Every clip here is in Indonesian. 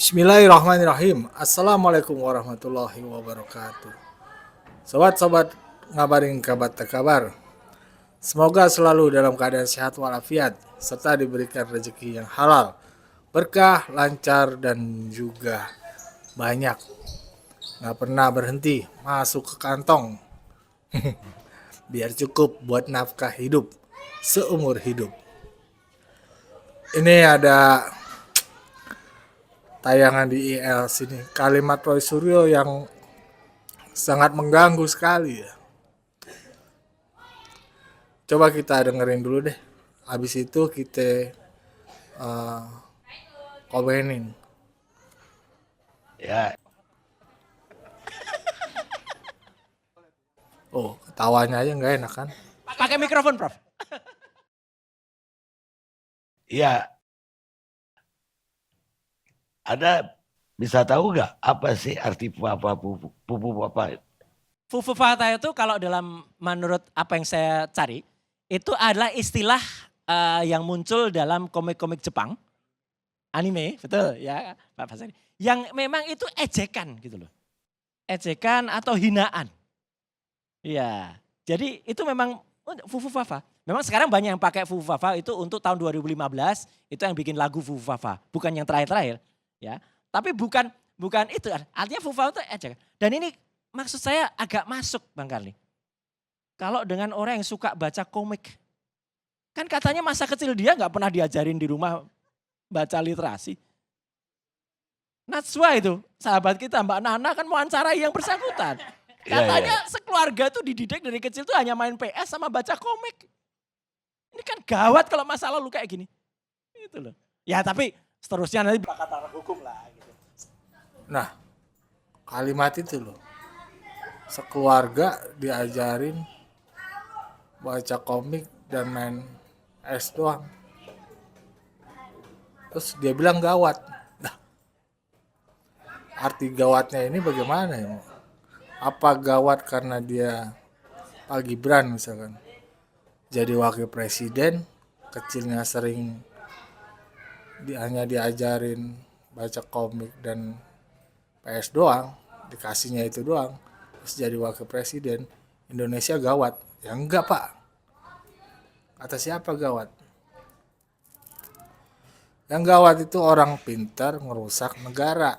Bismillahirrahmanirrahim. Assalamualaikum warahmatullahi wabarakatuh. Sobat-sobat ngabarin kabar kabar. Semoga selalu dalam keadaan sehat walafiat serta diberikan rezeki yang halal, berkah, lancar dan juga banyak. Nggak pernah berhenti masuk ke kantong. Biar cukup buat nafkah hidup seumur hidup. Ini ada tayangan di IL sini kalimat Roy Suryo yang sangat mengganggu sekali ya. Coba kita dengerin dulu deh. Habis itu kita uh, komenin. Ya, Oh, ketawanya aja nggak enak kan? Pakai mikrofon, Prof. ya. Ada bisa tahu nggak apa sih arti pupu apa? Fufu Fata itu kalau dalam menurut apa yang saya cari, itu adalah istilah yang muncul dalam komik-komik Jepang. Anime, betul ya Pak Fasari. Yang memang itu ejekan gitu loh. Ejekan atau hinaan. Iya, jadi itu memang Fufu Fafa. Memang sekarang banyak yang pakai Fufu Fafa itu untuk tahun 2015, itu yang bikin lagu Fufu Fafa. Bukan yang terakhir-terakhir. Ya, tapi bukan itu, artinya Fufu Fafa itu ejekan. Dan ini maksud saya agak masuk Bang Karli. Kalau dengan orang yang suka baca komik, kan katanya masa kecil dia nggak pernah diajarin di rumah baca literasi. Natswa itu, sahabat kita Mbak Nana kan mau wawancarai yang bersangkutan. Katanya sekeluarga tuh dididik dari kecil tuh hanya main PS sama baca komik. Ini kan gawat kalau masa lalu kayak gini. Itu loh. Ya tapi seterusnya nanti bakal taruh hukum lah gitu. Nah, kalimat itu loh. Sekeluarga diajarin baca komik dan main es doang. Terus dia bilang gawat. Nah, arti gawatnya ini bagaimana ya? Apa gawat karena dia Pak Gibran misalkan jadi wakil presiden, kecilnya sering hanya diajarin baca komik dan PS doang, dikasihnya itu doang, terus jadi wakil presiden, Indonesia gawat. Ya enggak Pak, kata siapa gawat? Yang gawat itu orang pintar ngerusak negara.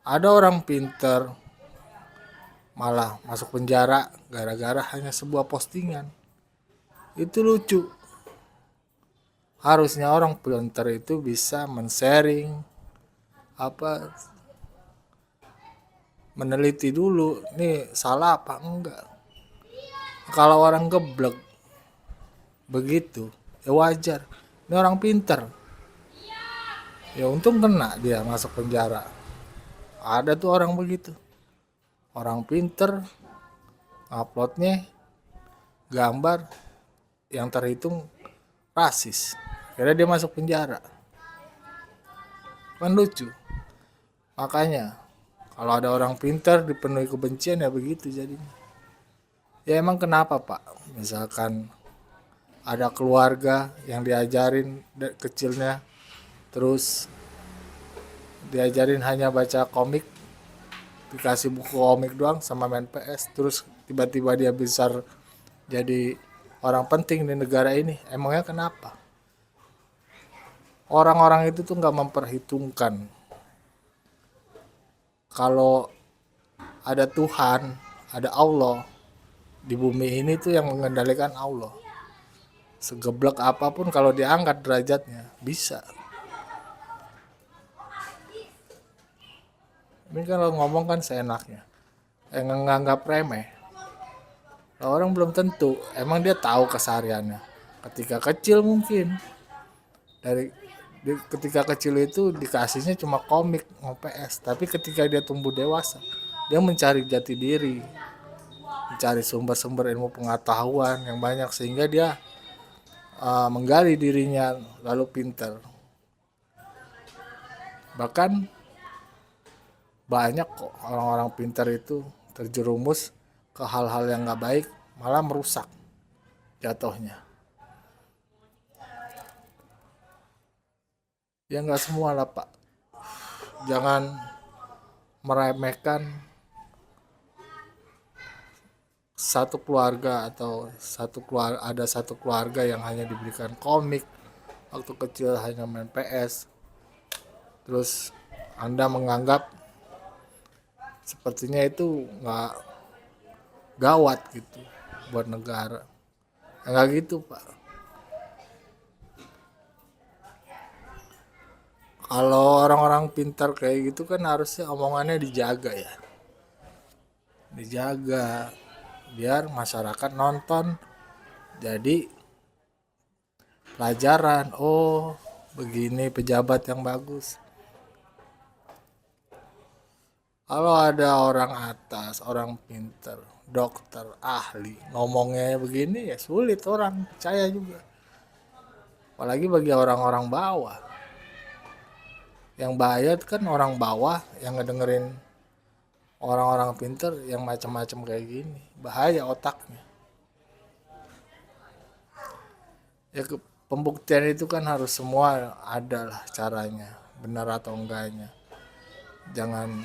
Ada orang pintar malah masuk penjara gara-gara hanya sebuah postingan. Itu lucu. Harusnya orang pintar itu bisa men-sharing, meneliti dulu, nih salah apa enggak. Kalau orang geblek begitu, ya wajar. Ini orang pintar. Ya untung kena dia masuk penjara. Ada tuh orang begitu. Orang pinter uploadnya gambar yang terhitung rasis. Akhirnya dia masuk penjara. Kan lucu. Makanya kalau ada orang pinter dipenuhi kebencian ya begitu jadinya. Ya emang kenapa Pak? Misalkan ada keluarga yang diajarin kecilnya terus diajarin hanya baca komik, dikasih buku komik doang sama main PS, terus tiba-tiba dia besar jadi orang penting di negara ini. Emangnya kenapa? Orang-orang itu tuh nggak memperhitungkan kalau ada Tuhan, ada Allah di bumi ini tuh yang mengendalikan Allah. Segeblek apapun kalau diangkat derajatnya bisa. Ini kalau ngomong kan seenaknya, nganggap remeh. Orang belum tentu, emang dia tahu kesehariannya. Ketika kecil mungkin ketika kecil itu dikasihnya cuma komik, PS. Tapi ketika dia tumbuh dewasa, dia mencari jati diri, mencari sumber-sumber ilmu pengetahuan yang banyak sehingga dia menggali dirinya lalu pintar. Bahkan banyak kok orang-orang pintar itu terjerumus ke hal-hal yang nggak baik, malah merusak jatuhnya. Ya nggak semua lah Pak, jangan meremehkan satu keluarga atau satu keluarga yang hanya diberikan komik waktu kecil, hanya main PS, terus Anda menganggap sepertinya itu nggak gawat gitu buat negara. Ya, nggak gitu Pak. Kalau orang-orang pintar kayak gitu kan harusnya omongannya dijaga ya, dijaga biar masyarakat nonton jadi pelajaran. Oh, begini pejabat yang bagus. Kalau ada orang atas, orang pintar, dokter, ahli, ngomongnya begini ya sulit orang percaya juga. Apalagi bagi orang-orang bawah. Yang bahaya kan orang bawah yang ngedengerin orang-orang pintar yang macam-macam kayak gini. Bahaya otaknya. Ya pembuktian itu kan harus semua ada lah caranya, benar atau enggaknya. Jangan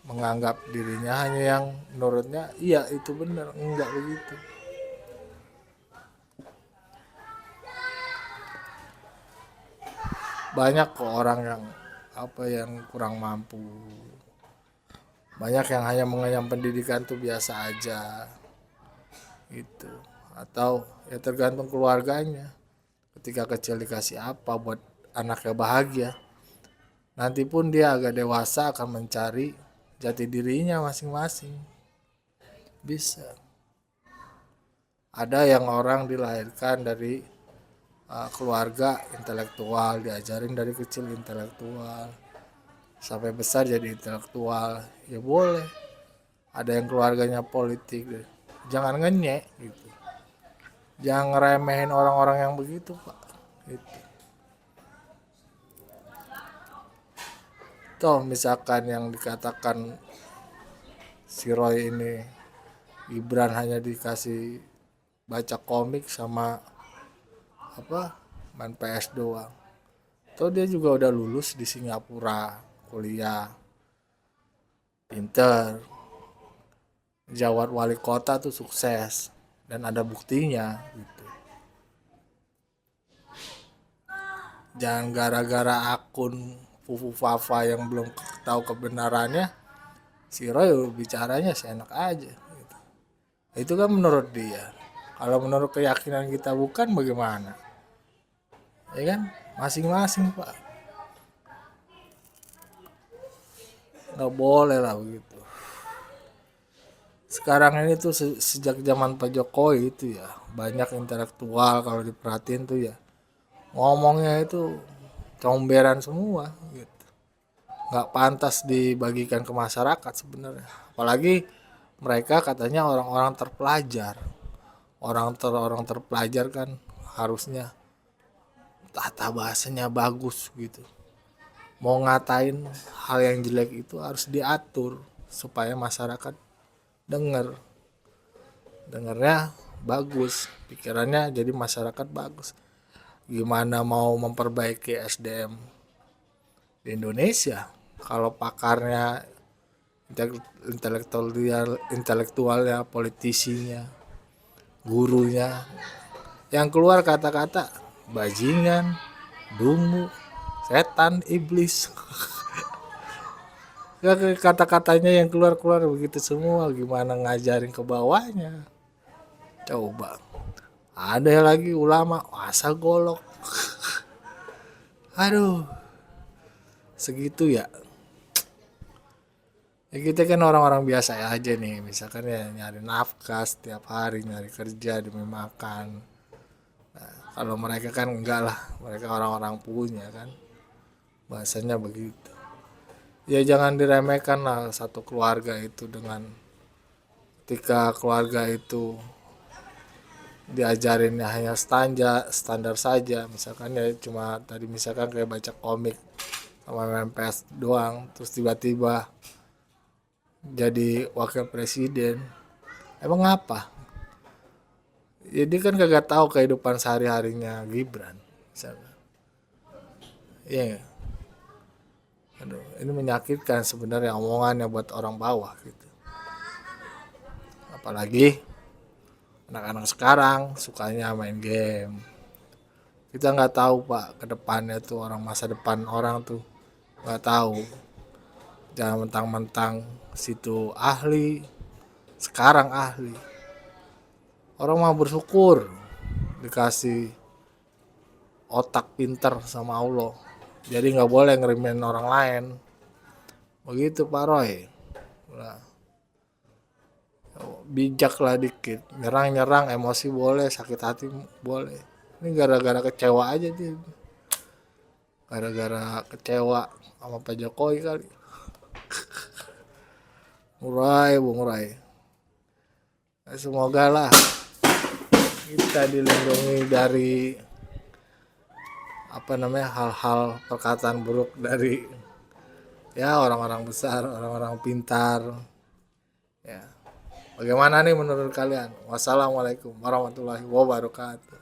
menganggap dirinya hanya yang menurutnya iya itu benar, enggak begitu. Banyak kok orang yang yang kurang mampu, banyak yang hanya mengenyam pendidikan tuh biasa aja gitu, atau ya tergantung keluarganya. Ketika kecil dikasih apa buat anaknya bahagia, nanti pun dia agak dewasa akan mencari jati dirinya masing-masing. Bisa ada yang orang dilahirkan dari keluarga intelektual, diajarin dari kecil intelektual, sampai besar jadi intelektual, ya boleh. Ada yang keluarganya politik, jangan ngenyek gitu, jangan ngeremehin orang-orang yang begitu Pak gitu. Toh misalkan yang dikatakan si Roy ini, Gibran hanya dikasih baca komik sama main PS doang. Toh dia juga udah lulus di Singapura, kuliah, pinter, jawat wali kota tuh sukses dan ada buktinya gitu. Jangan gara-gara akun Fufu Fafa yang belum tahu kebenarannya, si Roy bicaranya seenak aja gitu. Itu kan menurut dia. Kalau menurut keyakinan kita bukan, bagaimana? Ya kan? Masing-masing Pak. Nggak boleh lah begitu. Sekarang ini tuh sejak zaman Pak Jokowi itu ya, banyak intelektual kalau diperhatiin tuh ya, ngomongnya itu comberan semua gitu. Nggak pantas dibagikan ke masyarakat sebenarnya. Apalagi mereka katanya orang-orang terpelajar. Orang terpelajar kan harusnya tata bahasanya bagus gitu. Mau ngatain hal yang jelek itu harus diatur supaya masyarakat dengernya bagus, pikirannya jadi masyarakat bagus. Gimana mau memperbaiki SDM di Indonesia kalau pakarnya intelektualnya, politisinya, gurunya yang keluar kata-kata bajingan, dungu, setan, iblis. Ya, kata-katanya yang keluar-keluar begitu semua, gimana ngajarin ke bawahnya? Coba. Ada lagi ulama asal golok. Aduh, segitu ya. Ya kita kan orang-orang biasa aja nih, misalkan ya nyari nafkah setiap hari, nyari kerja demi makan. Kalau mereka kan enggak lah, mereka orang-orang punya kan, bahasanya begitu. Ya jangan diremehkan lah satu keluarga itu, dengan ketika keluarga itu diajarinnya hanya standar saja, misalkan ya cuma tadi misalkan kayak baca komik sama main PS doang, terus tiba-tiba jadi wakil presiden, emang apa? Jadi kan kagak tahu kehidupan sehari-harinya Gibran misalnya. Iya, Aduh, ini menyakitkan sebenarnya omongannya buat orang bawah gitu. Apalagi anak-anak sekarang sukanya main game. Kita nggak tahu Pak, ke depannya tuh orang, masa depan orang tuh nggak tahu. Jangan mentang-mentang situ ahli, sekarang ahli. Orang mah bersyukur dikasih otak pinter sama Allah. Jadi nggak boleh ngerimin orang lain. Begitu Pak Roy. Nah, bijak lah dikit. Nyerang-nyerang emosi boleh, sakit hati boleh. Ini gara-gara kecewa aja dia. Gara-gara kecewa sama Pak Jokowi kali. Ngurai, Bung Rai. Semoga lah kita dilindungi dari hal-hal perkataan buruk dari ya orang-orang besar, orang-orang pintar. Ya. Bagaimana nih menurut kalian? Wassalamualaikum warahmatullahi wabarakatuh.